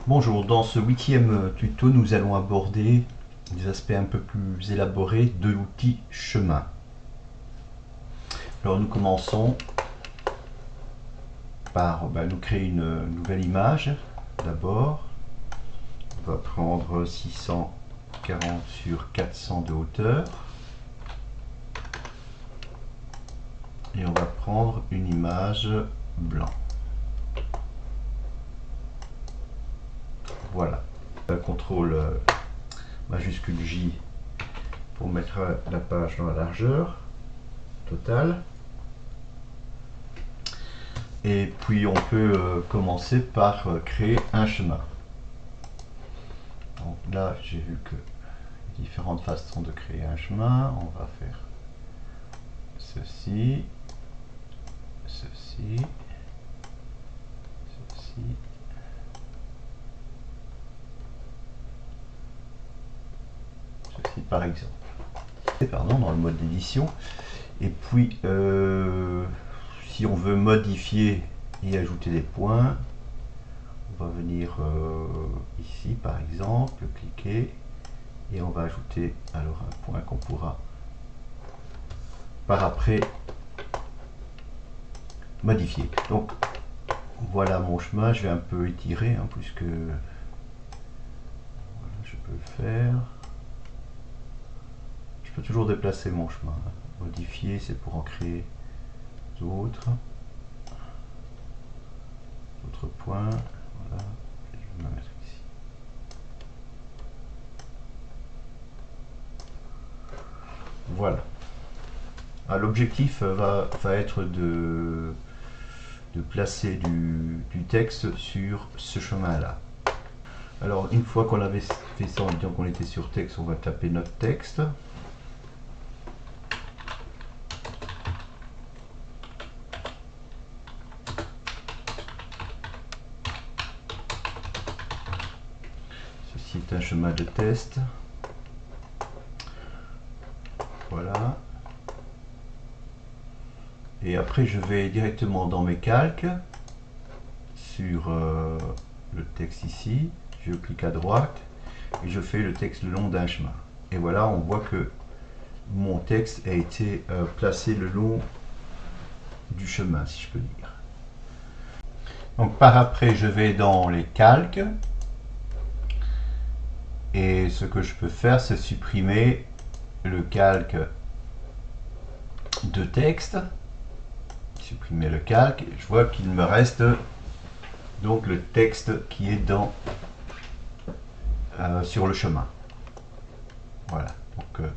Bonjour, dans ce 8e tuto, nous allons aborder des aspects un peu plus élaborés de l'outil chemin. Alors nous commençons par nous créer une nouvelle image. D'abord, on va prendre 640 sur 400 de hauteur. Et on va prendre une image blanc. Voilà. CTRL majuscule J pour mettre la page dans la largeur totale. Et puis on peut commencer par créer un chemin. Donc là, j'ai vu que différentes façons de créer un chemin. On va faire ceci, ceci, ceci. Ceci par exemple. Pardon, dans le mode d'édition. Et puis, si on veut modifier et ajouter des points, on va venir ici par exemple, cliquer et on va ajouter alors un point qu'on pourra par après modifier. Donc voilà mon chemin, je vais un peu étirer puisque voilà, je peux le faire. Je peux toujours déplacer mon chemin. Modifier, c'est pour en créer d'autres points. Voilà, je vais me mettre ici. Voilà. L'objectif va être de placer du texte sur ce chemin-là. Alors, une fois qu'on avait fait ça en disant qu'on était sur texte, on va taper notre texte. Ceci est un chemin de test. Voilà. Et après, je vais directement dans mes calques, sur le texte ici. Je clique à droite et je fais le texte le long d'un chemin. Et voilà, on voit que mon texte a été placé le long du chemin, si je peux dire. Donc par après, je vais dans les calques. Et ce que je peux faire, c'est supprimer le calque de texte. Supprimer le calque. Je vois qu'il me reste donc le texte qui est sur le chemin. Voilà. Donc,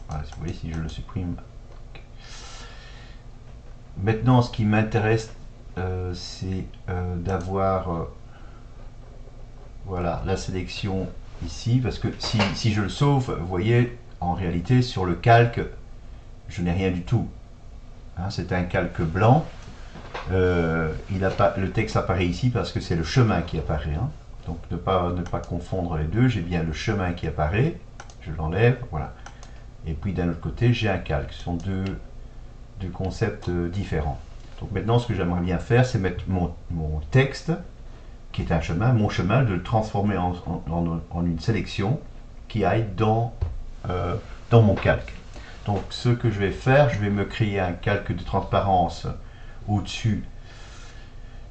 voilà, vous voyez, si je le supprime. Maintenant, ce qui m'intéresse, c'est d'avoir voilà, la sélection ici, parce que si je le sauve, vous voyez, en réalité, sur le calque, je n'ai rien du tout. C'est un calque blanc. Le texte apparaît ici parce que c'est le chemin qui apparaît. Donc ne pas confondre les deux. J'ai bien le chemin qui apparaît. Je l'enlève. Voilà. Et puis d'un autre côté, j'ai un calque. Ce sont deux concepts différents. Donc maintenant, ce que j'aimerais bien faire, c'est mettre mon texte, qui est un chemin, mon chemin, de le transformer en une sélection qui aille dans mon calque. Donc ce que je vais faire, je vais me créer un calque de transparence au-dessus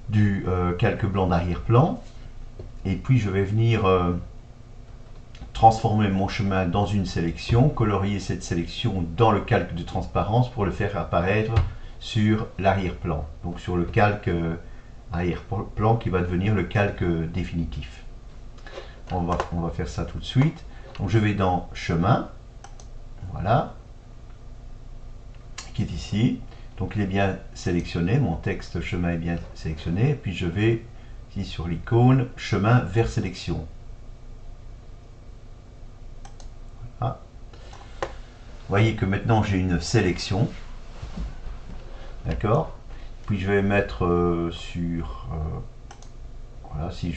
du calque blanc d'arrière-plan. Et puis je vais venir transformer mon chemin dans une sélection, colorier cette sélection dans le calque de transparence pour le faire apparaître sur l'arrière-plan. Donc sur le calque arrière-plan qui va devenir le calque définitif. On va faire ça tout de suite. Donc je vais dans chemin. Voilà. Qui est ici. Donc il est bien sélectionné, mon texte chemin est bien sélectionné, et puis je vais ici sur l'icône chemin vers sélection. Voilà. Vous voyez que maintenant j'ai une sélection, d'accord. Puis je vais mettre sur voilà, si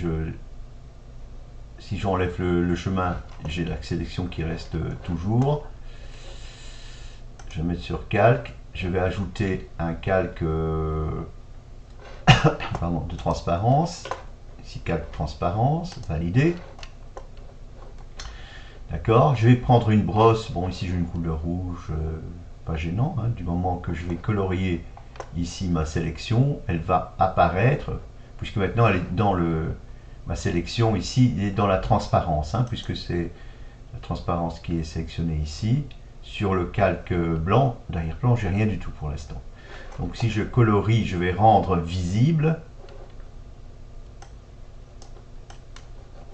j'enlève le chemin, j'ai la sélection qui reste toujours. Je vais mettre sur calque. Je vais ajouter un calque pardon, de transparence ici calque transparence, validé. D'accord, je vais prendre une brosse, bon ici j'ai une couleur rouge, pas gênant, hein, du moment que je vais colorier ici ma sélection, elle va apparaître, puisque maintenant elle est dans ma sélection ici, elle est dans la transparence, hein, puisque c'est la transparence qui est sélectionnée ici. Sur le calque blanc, d'arrière-plan, j'ai rien du tout pour l'instant. Donc si je colorie, je vais rendre visible,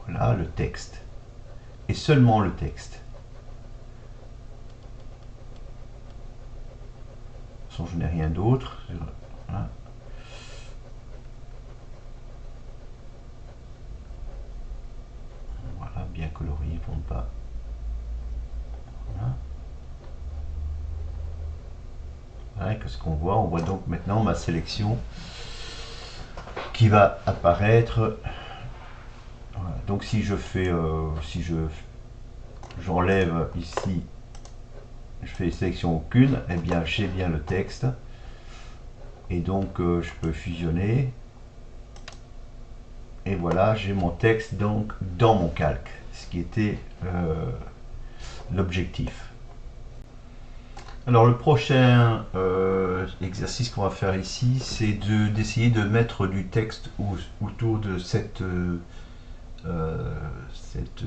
voilà, le texte. Et seulement le texte. De toute façon, je n'ai rien d'autre. Voilà. Voilà, bien colorié pour ne pas. Voilà. Voilà, qu'est-ce qu'on voit? On voit donc maintenant ma sélection qui va apparaître. Voilà. Donc si je fais, j'enlève ici, je fais sélection aucune, eh bien j'ai bien le texte. Et donc je peux fusionner. Et voilà, j'ai mon texte donc dans mon calque, ce qui était l'objectif. Alors le prochain exercice qu'on va faire ici, c'est d'essayer de mettre du texte autour de cette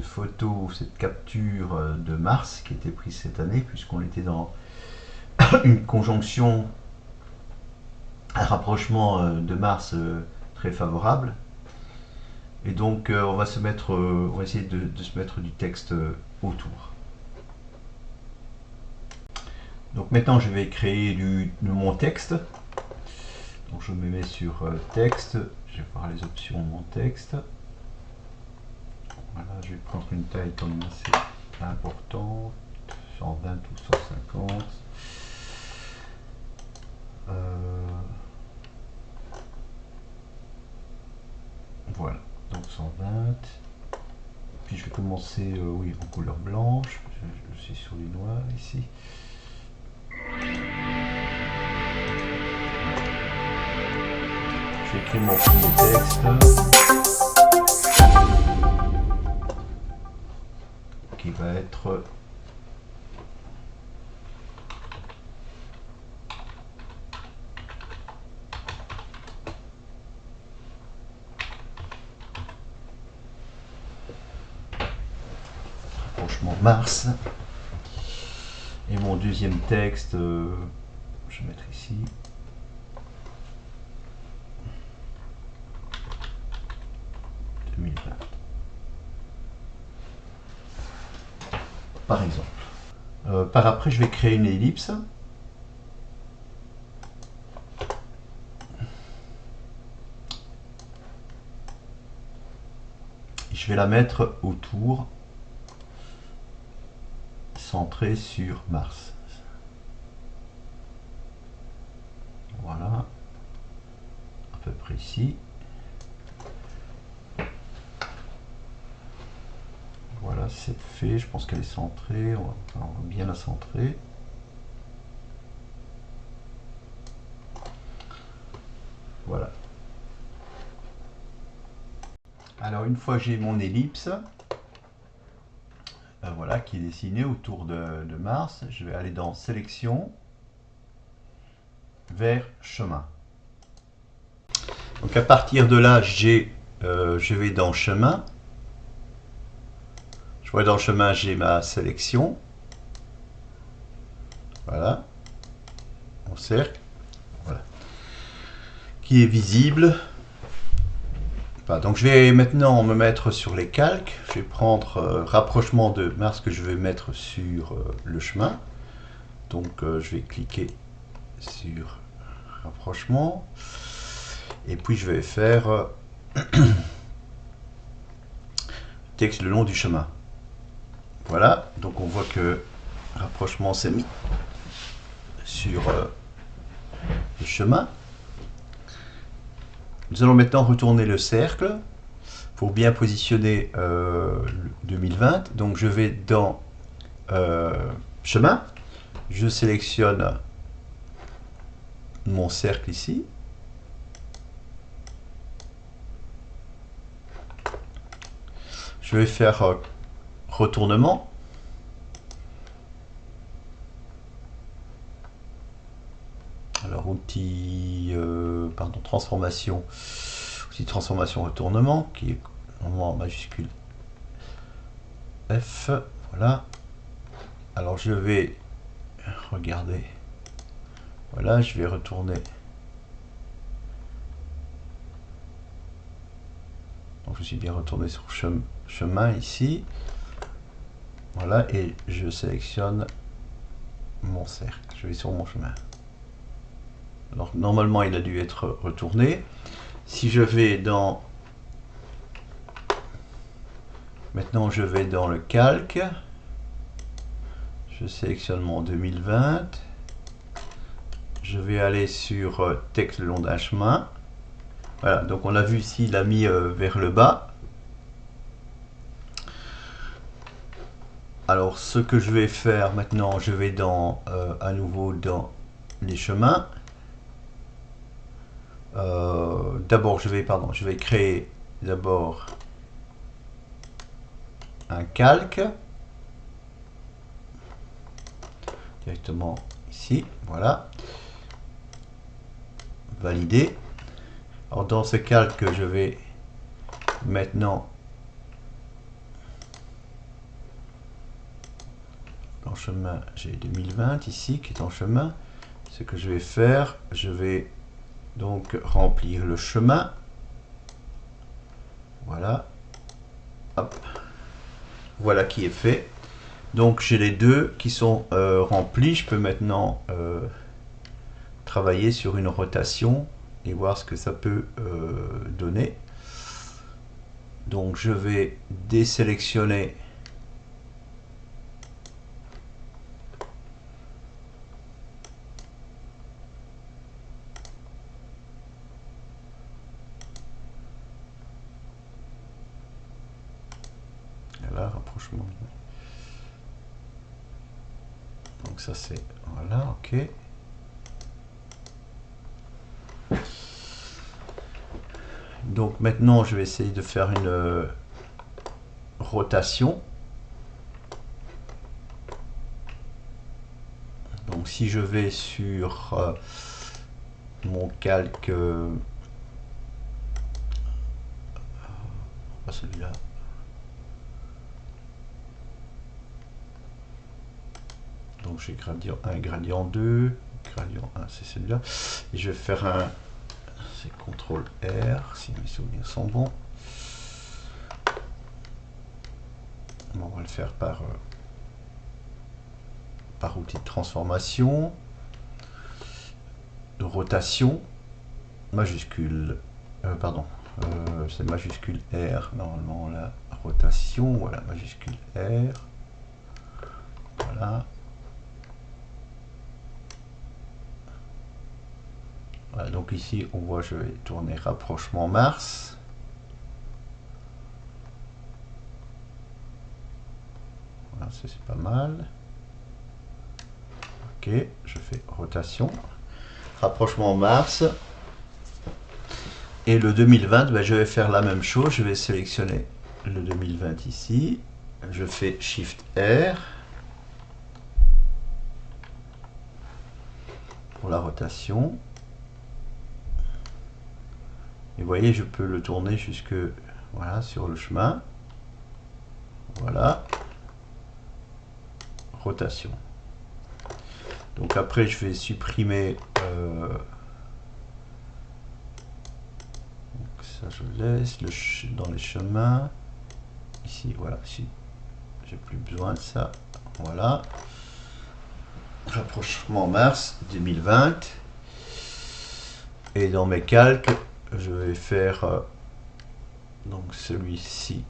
photo, cette capture de Mars qui était prise cette année, puisqu'on était dans une conjonction, un rapprochement de Mars très favorable. Et donc on va essayer de se mettre du texte autour. Donc maintenant je vais créer mon texte. Donc je me mets sur texte, je vais voir les options de mon texte. Voilà, je vais prendre une taille comme assez importante, 120 ou 150. Voilà, donc 120. Puis je vais commencer oui, en couleur blanche. Je suis sur du noir ici. Je vais écrire mon premier texte qui va être rapprochement Mars. Et mon deuxième texte, je vais mettre ici. Par exemple. Par après, je vais créer une ellipse. Et je vais la mettre autour, centrée sur Mars. Voilà. À peu près ici. Voilà, c'est fait, je pense qu'elle est centrée, on va bien la centrer. Voilà. Alors une fois que j'ai mon ellipse, voilà, qui est dessinée autour de Mars, je vais aller dans Sélection, vers Chemin. Donc à partir de là, je vais dans Chemin. Je vois dans le chemin, j'ai ma sélection. Voilà. Mon cercle. Voilà. Qui est visible. Voilà. Donc je vais maintenant me mettre sur les calques. Je vais prendre rapprochement de Mars que je vais mettre sur le chemin. Donc je vais cliquer sur rapprochement. Et puis je vais faire texte le long du chemin. Voilà, donc on voit que rapprochement s'est mis sur le chemin. Nous allons maintenant retourner le cercle pour bien positionner le 2020. Donc je vais dans chemin, je sélectionne mon cercle ici. Je vais faire retournement. Alors outil, pardon, transformation, outil transformation retournement qui est normalement en majuscule F. Voilà. Alors je vais regarder. Voilà, je vais retourner. Donc je suis bien retourné sur chemin ici. Voilà, et je sélectionne mon cercle. Je vais sur mon chemin. Alors normalement il a dû être retourné. Si je vais dans... Maintenant je vais dans le calque. Je sélectionne mon 2020. Je vais aller sur texte le long d'un chemin. Voilà, donc on a vu ici, il a mis vers le bas. Alors ce que je vais faire maintenant, je vais dans à nouveau dans les chemins. D'abord je vais créer d'abord un calque directement ici, voilà, valider. Alors dans ce calque je vais maintenant en chemin, j'ai 2020 ici qui est en chemin. Ce que je vais faire, je vais donc remplir le chemin. Voilà. Hop. Voilà qui est fait. Donc j'ai les deux qui sont remplis. Je peux maintenant travailler sur une rotation et voir ce que ça peut donner. Donc je vais désélectionner là, rapprochement. Donc ça c'est voilà, ok. Donc maintenant je vais essayer de faire une rotation. Donc si je vais sur mon calque, pas celui-là. Donc j'ai gradient 1, gradient 2, gradient 1 c'est celui-là. Et je vais faire un, c'est CTRL R si mes souvenirs sont bons. On va le faire par outil de transformation, de rotation, majuscule, pardon, c'est majuscule R, normalement la rotation, voilà, majuscule R, voilà. Voilà, donc ici on voit, je vais tourner rapprochement Mars. Voilà, c'est pas mal. Ok, je fais rotation, rapprochement Mars. Et le 2020, ben, je vais faire la même chose. Je vais sélectionner le 2020 ici. Je fais Shift R pour la rotation. Et vous voyez, je peux le tourner jusque voilà, sur le chemin. Voilà. Rotation. Donc après, je vais supprimer. Donc ça, je laisse dans les chemins. Ici, voilà. Si j'ai plus besoin de ça. Voilà. Rapprochement Mars 2020. Et dans mes calques, je vais faire donc celui-ci.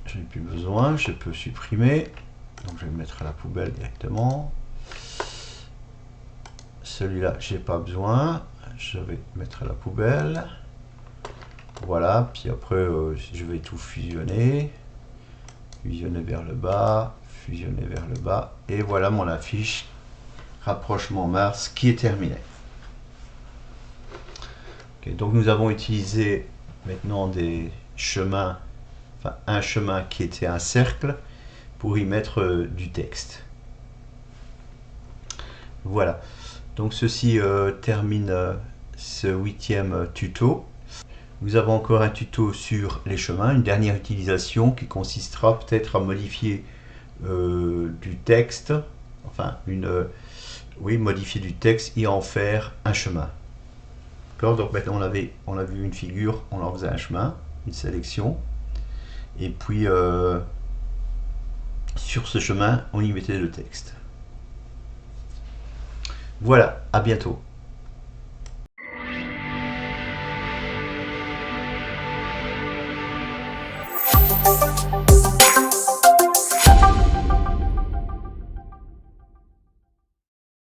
Je n'ai plus besoin. Je peux supprimer. Donc je vais le mettre à la poubelle directement. Celui-là, j'ai pas besoin. Je vais mettre à la poubelle. Voilà. Puis après, je vais tout fusionner. Fusionner vers le bas. Fusionner vers le bas. Et voilà mon affiche rapprochement Mars qui est terminée. Okay, donc nous avons utilisé maintenant des chemins, enfin un chemin qui était un cercle pour y mettre du texte. Voilà, donc ceci termine ce 8e tuto. Nous avons encore un tuto sur les chemins, une dernière utilisation qui consistera peut-être à modifier du texte, enfin oui, modifier du texte et en faire un chemin. Donc maintenant on a vu une figure, on en faisait un chemin, une sélection, et puis sur ce chemin on y mettait le texte. Voilà, à bientôt.